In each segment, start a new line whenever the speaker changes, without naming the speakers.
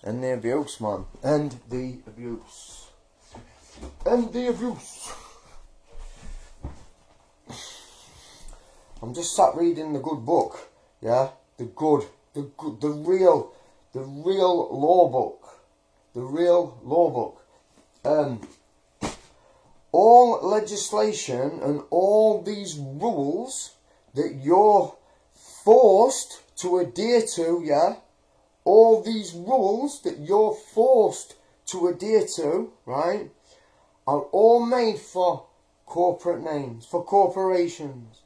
End the abuse, man. End the abuse. End the abuse. I'm just sat reading the good book, yeah? The real law book. The real law book. All legislation and all these rules that you're forced to adhere to, yeah? All these rules that you're forced to adhere to, right, are all made for corporate names, for corporations.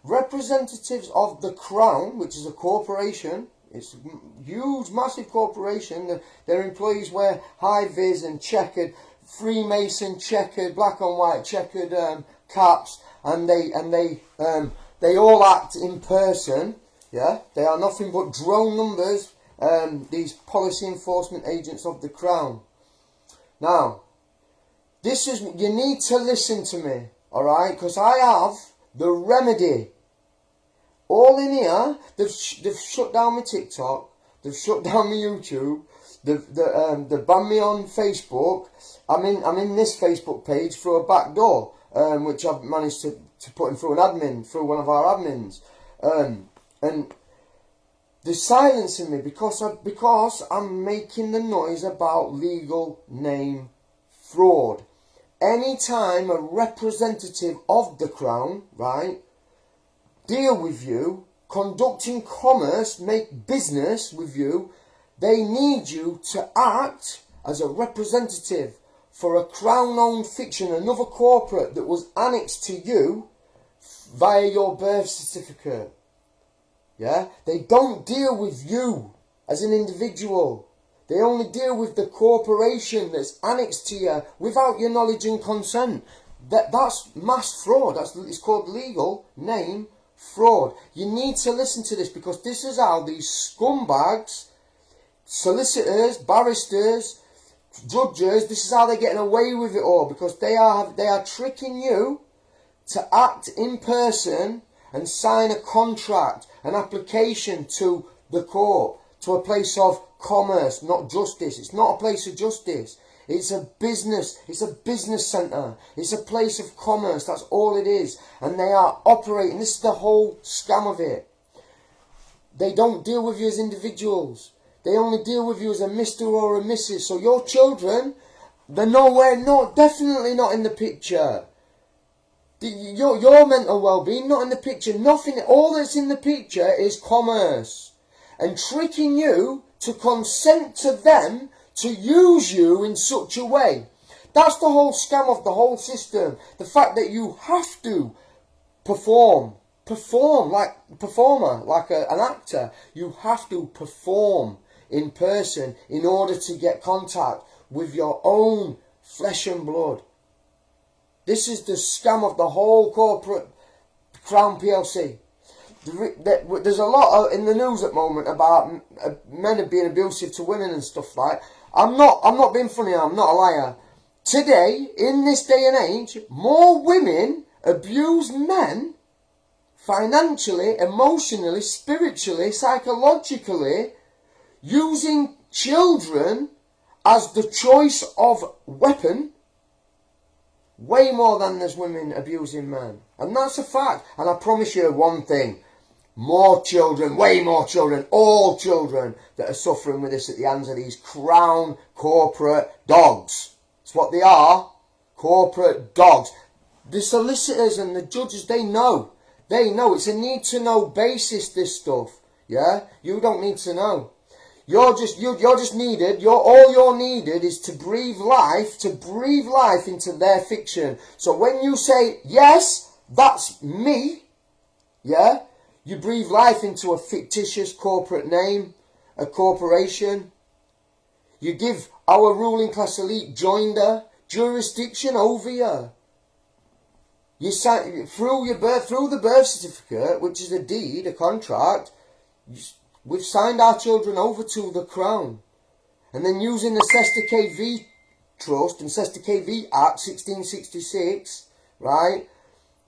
Representatives of the Crown, which is a corporation, it's a huge, massive corporation. Their employees wear high-vis and checkered, Freemason checkered, black and white checkered caps, and they all act in person. Yeah, they are nothing but drone numbers. These policy enforcement agents of the Crown. Now, you need to listen to me, all right? Because I have the remedy. All in here, they've shut down my TikTok, they've shut down my YouTube, they've banned me on Facebook. I'm in this Facebook page through a back door, which I've managed to put in through an admin, through one of our admins, and they're silencing me because I'm making the noise about legal name fraud. Anytime a representative of the Crown, right, deal with you, conducting commerce, make business with you, they need you to act as a representative for a Crown-owned fiction, another corporate that was annexed to you via your birth certificate. Yeah? They don't deal with you as an individual. They only deal with the corporation that's annexed to you without your knowledge and consent. That's mass fraud. It's called legal name fraud. You need to listen to this because this is how these scumbags, solicitors, barristers, judges, this is how they're getting away with it all, because they are tricking you to act in person and sign a contract, an application to the court, to a place of commerce, not justice. It's not a place of justice. It's a business centre. It's a place of commerce. That's all it is. And they are operating. This is the whole scam of it. They don't deal with you as individuals. They only deal with you as a Mr. or a Mrs. So your children, they're definitely not in the picture. Your mental well-being, not in the picture. Nothing. All that's in the picture is commerce. And tricking you to consent to them to use you in such a way. That's the whole scam of the whole system. The fact that you have to perform like a performer, like an actor. You have to perform in person in order to get contact with your own flesh and blood. This is the scam of the whole corporate Crown PLC. There's a lot in the news at the moment about men being abusive to women and stuff like. I'm not being funny. I'm not a liar. Today, in this day and age, more women abuse men financially, emotionally, spiritually, psychologically, using children as the choice of weapon, way more than there's women abusing men. And that's a fact. And I promise you one thing. More children, way more children, all children that are suffering with this at the hands of these Crown corporate dogs. It's what they are. Corporate dogs. The solicitors and the judges, they know. They know. It's a need-to-know basis, this stuff. Yeah? You don't need to know. You're just needed. All you're needed is to breathe life into their fiction. So when you say, yes, that's me, yeah? You breathe life into a fictitious corporate name, a corporation. You give our ruling class elite joinder jurisdiction over you. You sign through the birth certificate, which is a deed, a contract. We've signed our children over to the Crown, and then using the Cester KV Trust and Cester KV Act 1666, right?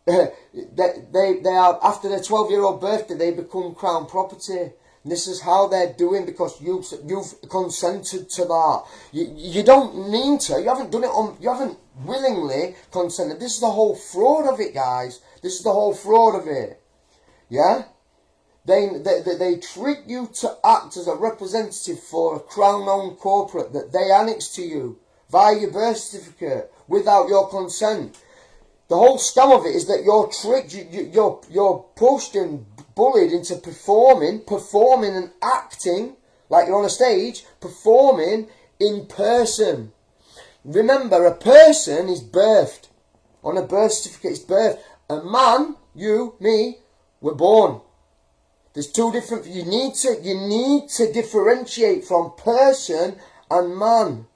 They are, after their 12-year-old birthday, they become Crown property. This is how they're doing because you've consented to that. You don't mean to. You haven't done it on. You haven't willingly consented. This is the whole fraud of it, guys. This is the whole fraud of it. Yeah. They trick you to act as a representative for a crown-owned corporate that they annex to you via your birth certificate without your consent. The whole scam of it is that you're tricked. You're pushed and bullied into performing and acting like you're on a stage, performing in person. Remember, a person is birthed. On a birth certificate, it's birthed. A man, you, me, we're born. There's two different. You need to differentiate from person and man.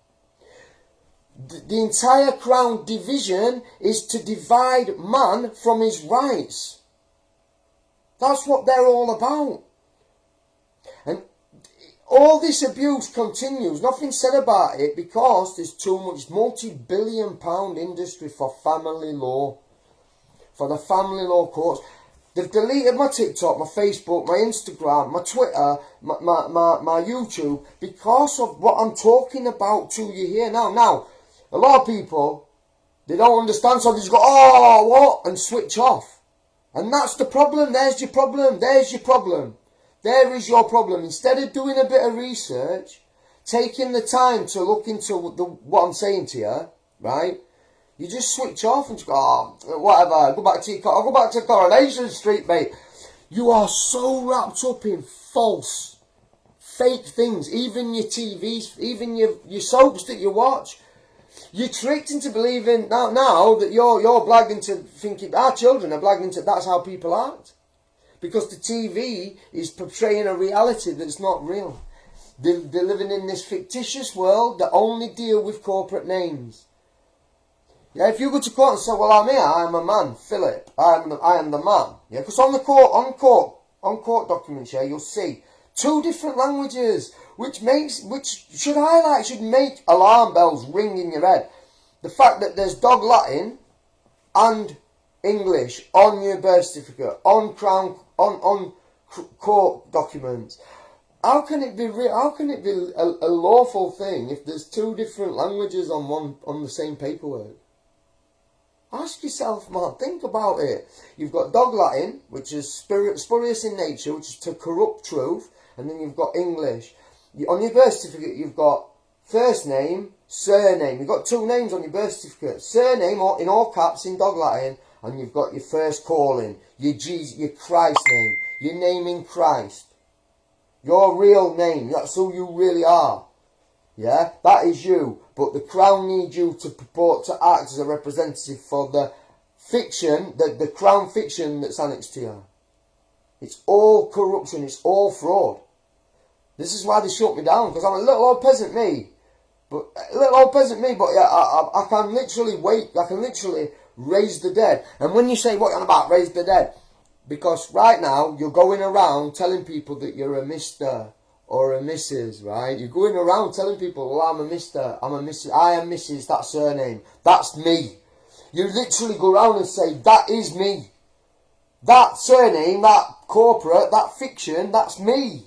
The entire Crown division is to divide man from his rights. That's what they're all about. And all this abuse continues. Nothing said about it because there's too much multi-billion-pound industry for family law. For the family law courts. They've deleted my TikTok, my Facebook, my Instagram, my Twitter, my YouTube because of what I'm talking about to you here now. Now, a lot of people, they don't understand, so they just go, oh, what? And switch off. And that's the problem. There's your problem. There's your problem. There is your problem. Instead of doing a bit of research, taking the time to look into what I'm saying to you, right? You just switch off and just go, oh, whatever, I'll go back to Coronation Street, mate. You are so wrapped up in false, fake things. Even your TVs, even your soaps that you watch. You're tricked into believing now that you're blagged into thinking, our children are blagged into that's how people act. Because the TV is portraying a reality that's not real. They're living in this fictitious world that only deal with corporate names. Yeah, if you go to court and say, well, I'm here, I am a man, Philip, I am the man. Yeah, because on court documents, yeah, you'll see 2 different languages, which should make alarm bells ring in your head. The fact that there's Dog Latin and English on your birth certificate, on court documents. How can it be a lawful thing if there's 2 different languages on the same paperwork? Ask yourself, man, think about it. You've got Dog Latin, which is spurious in nature, which is to corrupt truth, and then you've got English. On your birth certificate, you've got first name, surname. You've got 2 names on your birth certificate. Surname, in all caps, in Dog Latin, and you've got your first calling, your Christ name, your name in Christ. Your real name, that's who you really are. Yeah, that is you. But the Crown needs you to purport to act as a representative for the fiction, the Crown fiction that's annexed to you. It's all corruption, it's all fraud. This is why they shut me down, because I'm a little old peasant me. But yeah, I can literally raise the dead. And when you say, what are you on about, raise the dead? Because right now, you're going around telling people that you're a Mr. or a Mrs., right? You're going around telling people, well, I'm a Mr., I'm a Mrs., I am Mrs., that surname, that's me. You literally go around and say, that is me. That surname, that corporate, that fiction, that's me.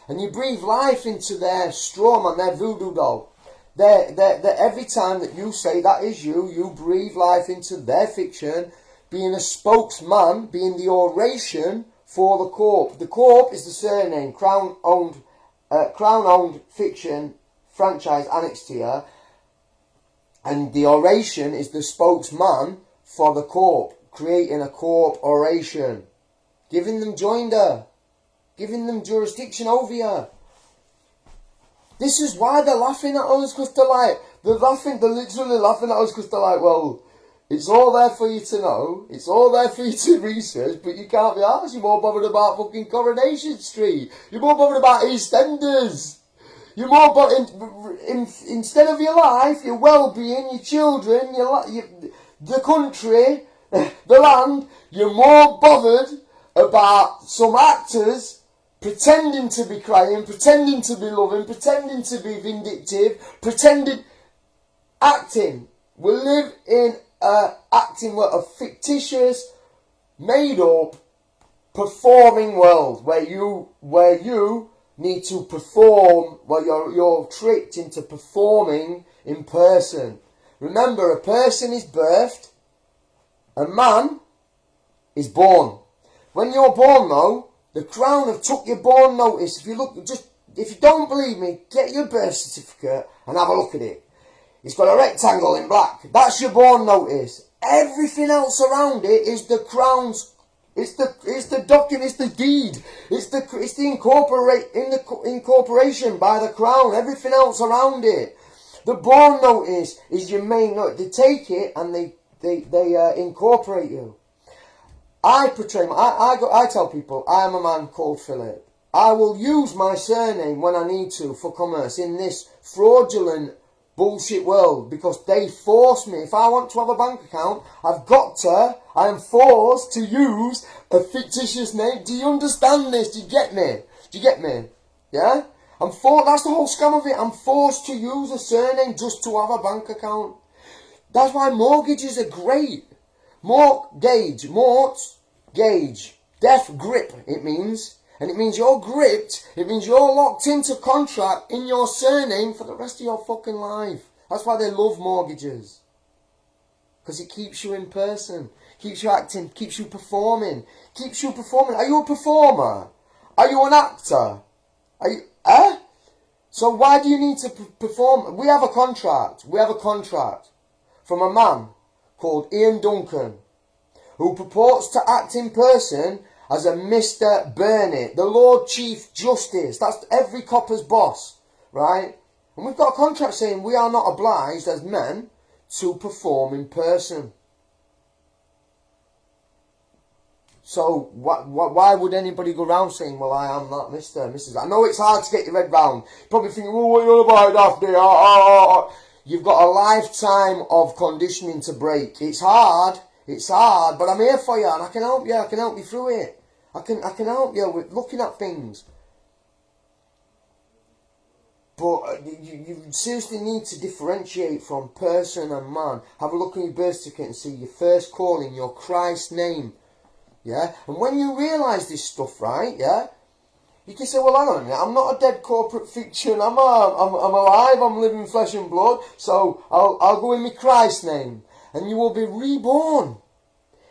And you breathe life into their straw man, their voodoo doll. Every time that you say that is you, you breathe life into their fiction, being a spokesman, being the oration for the corp. The corp is the surname, Crown-owned fiction franchise annexed here, and the oration is the spokesman for the corp, creating a corp oration, giving them joinder, giving them jurisdiction over you. This is why they're laughing at us, because they're literally laughing at us because they're like, well, it's all there for you to know, it's all there for you to research, but you can't be arsed. You're more bothered about fucking Coronation Street. You're more bothered about EastEnders. You're more bothered, instead of your life, your well-being, your children, the country, the land, you're more bothered about some actors pretending to be crying, pretending to be loving, pretending to be vindictive, acting. We live in acting what a fictitious, made up performing world where you need to perform, where you're tricked into performing in person. Remember, a person is birthed, a man is born. When you're born though, the Crown have took your born notice. If you don't believe me, get your birth certificate and have a look at it. It's got a rectangle in black. That's your born notice. Everything else around it is the Crown's. It's the document. It's the deed. It's the incorporation by the Crown. Everything else around it. The born notice is your main note. They take it and they incorporate you. I tell people I am a man called Philip. I will use my surname when I need to for commerce in this fraudulent bullshit world because they force me. If I want to have a bank account, I am forced to use a fictitious name. Do you understand this? Do you get me? Yeah? That's the whole scam of it. I'm forced to use a surname just to have a bank account. That's why mortgages are great. Mortgage, death grip it means. And it means you're gripped, it means you're locked into contract in your surname for the rest of your fucking life. That's why they love mortgages. Because it keeps you in person, keeps you acting, keeps you performing. Are you a performer? Are you an actor? So why do you need to perform? We have a contract from a man called Ian Duncan, who purports to act in person as a Mr. Burnett, the Lord Chief Justice. That's every copper's boss, right? And we've got a contract saying we are not obliged as men to perform in person. So why would anybody go around saying, well, I am not Mr. and Mrs. I know it's hard to get your head round. You're probably thinking, well, what are you about, Daphne? You've got a lifetime of conditioning to break. It's hard, but I'm here for you and I can help you. I can help you through it. I can help you with looking at things. But you seriously need to differentiate from person and man. Have a look at your birth certificate and see your first calling, your Christ name. Yeah? And when you realise this stuff, right, yeah, you can say, well, hang on a minute, I'm not a dead corporate fiction, I'm alive, I'm living flesh and blood, so I'll go in my Christ name. And you will be reborn.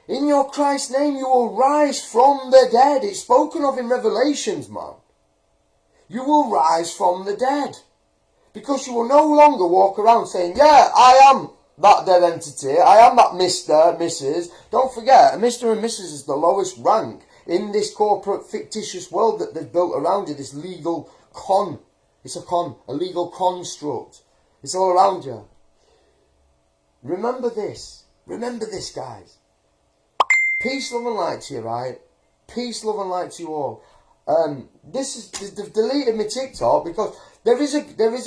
In your Christ name you will rise from the dead. It's spoken of in Revelations, man. You will rise from the dead. Because you will no longer walk around saying, yeah, I am that dead entity, I am that Mr., Mrs. Don't forget, a Mr. and Mrs. is the lowest rank in this corporate fictitious world that they've built around you, this legal con. It's a legal construct. It's all around you. Remember this, guys. Peace, love and light to you, right? Peace, love and light to you all. They've deleted my TikTok because there is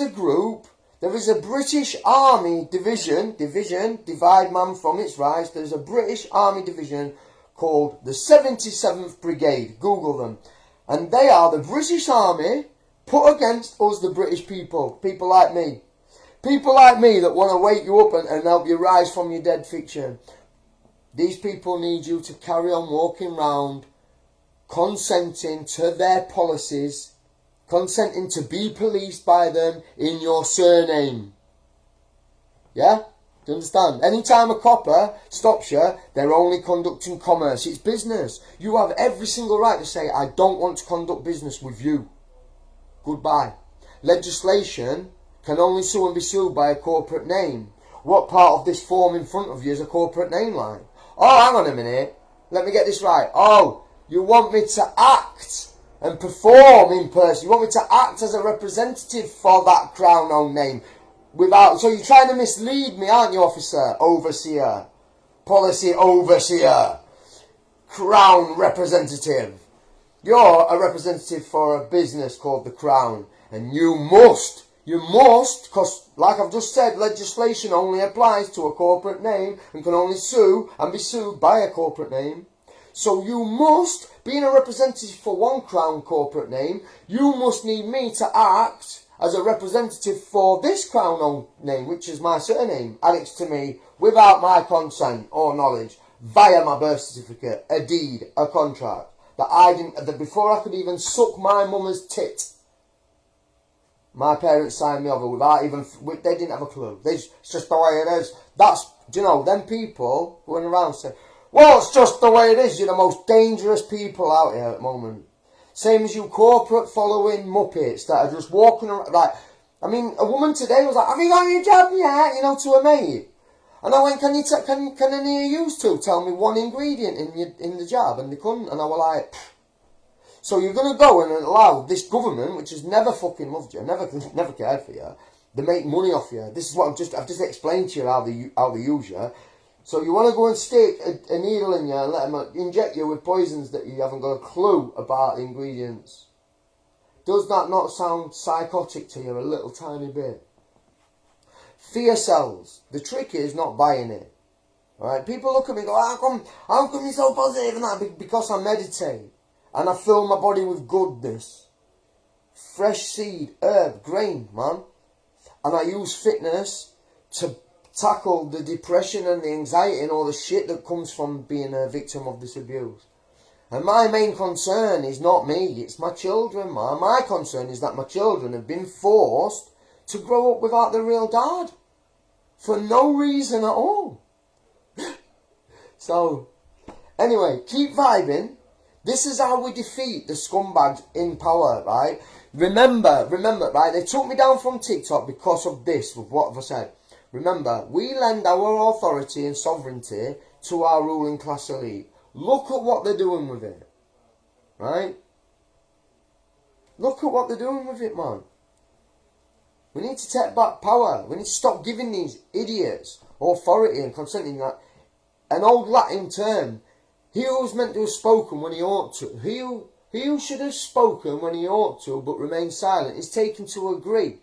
a group. There is a British Army division, divide man from its rise. There's a British Army division called the 77th Brigade. Google them. And they are the British Army put against us, the British people. People like me. People like me that want to wake you up and help you rise from your dead fiction. These people need you to carry on walking round, consenting to their policies, consenting to be policed by them in your surname. Yeah? Do you understand? Anytime a copper stops you, they're only conducting commerce. It's business. You have every single right to say, I don't want to conduct business with you. Goodbye. Legislation can only sue and be sued by a corporate name. What part of this form in front of you is a corporate name line? Oh, hang on a minute. Let me get this right. Oh, you want me to act and perform in person. You want me to act as a representative for that Crown-owned name. So you're trying to mislead me, aren't you, officer? Overseer. Policy overseer. Crown representative. You're a representative for a business called the Crown. And you must, because like I've just said, legislation only applies to a corporate name and can only sue and be sued by a corporate name. So you must, being a representative for one Crown corporate name, you must need me to act as a representative for this Crown-owned name, which is my surname, annexed to me without my consent or knowledge, via my birth certificate, a deed, a contract. that before I could even suck my mum's tit, my parents signed me over they didn't have a clue. It's just the way it is. Do you know, them people going around saying, well, it's just the way it is. You're the most dangerous people out here at the moment. Same as you corporate following muppets that are just walking around. Like, I mean, a woman today was like, have you got your job yet? You know, to a mate. And I went, can any of you two tell me one ingredient in the job? And they couldn't. And I was like, pfft. So you're going to go and allow this government, which has never fucking loved you, never cared for you, they make money off you. This is what I've just explained to you how they use you. So you want to go and stick a needle in you and let them inject you with poisons that you haven't got a clue about the ingredients. Does that not sound psychotic to you a little tiny bit? Fear sells. The trick is not buying it. Alright, people look at me and go, how come you're so positive and that? Because I meditate. And I fill my body with goodness. Fresh seed, herb, grain, man. And I use fitness to tackle the depression and the anxiety and all the shit that comes from being a victim of this abuse. And my main concern is not me, it's my children, man. My concern is that my children have been forced to grow up without the real dad. For no reason at all. So, anyway, keep vibing. This is how we defeat the scumbags in power, right? Remember, right? They took me down from TikTok because of this, with what have I said. Remember, we lend our authority and sovereignty to our ruling class elite. Look at what they're doing with it, right? Look at what they're doing with it, man. We need to take back power. We need to stop giving these idiots authority and consenting that. An old Latin term. He who was meant to have spoken when he ought to. He who should have spoken when he ought to, but remained silent, is taken to agree.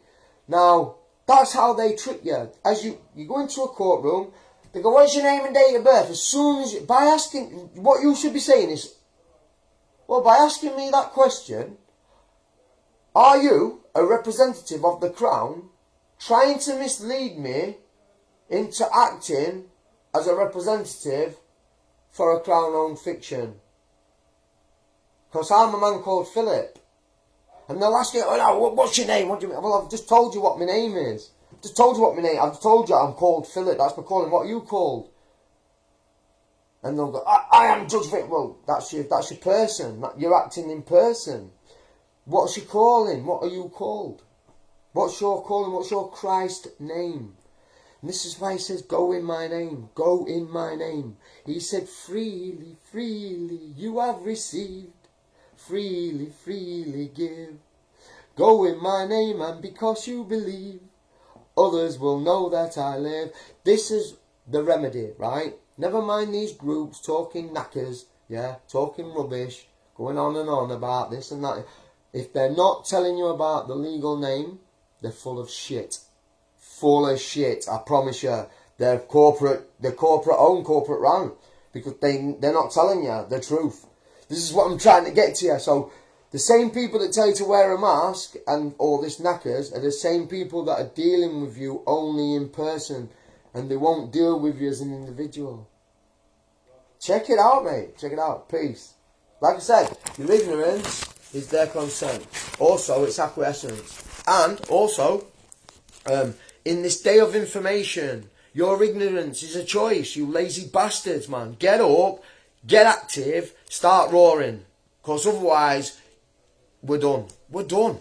Now, that's how they trick you. As you go into a courtroom, they go, what's your name and date of birth? As soon as by asking, what you should be saying is, well, by asking me that question, are you a representative of the Crown trying to mislead me into acting as a representative for a Crown-owned fiction? Because I'm a man called Philip. And they'll ask you, oh, no, what's your name? What do you mean? Well, I've just told you what my name is. I've just told you what my name is. I've told you I'm called Philip. That's my calling. What are you called? And they'll go, I am Judge Vic. Well, that's your person. You're acting in person. What's your calling? What are you called? What's your calling? What's your Christ name? And this is why he says, go in my name. Go in my name. He said, freely, freely you have received. Freely, freely give. Go in my name, and because you believe, others will know that I live. This is the remedy, right? Never mind these groups talking knackers, yeah, talking rubbish, going on and on about this and that. If they're not telling you about the legal name, they're full of shit. Full of shit, I promise you. They're own corporate run, because they're not telling you the truth. This is what I'm trying to get to you. So the same people that tell you to wear a mask and all this knackers are the same people that are dealing with you only in person, and they won't deal with you as an individual. Check it out, mate. Check it out. Peace. Like I said, your ignorance is their consent. Also, it's acquiescence. And also, in this day of information, your ignorance is a choice, you lazy bastards, man. Get up, get active, start roaring. Because otherwise, we're done. We're done.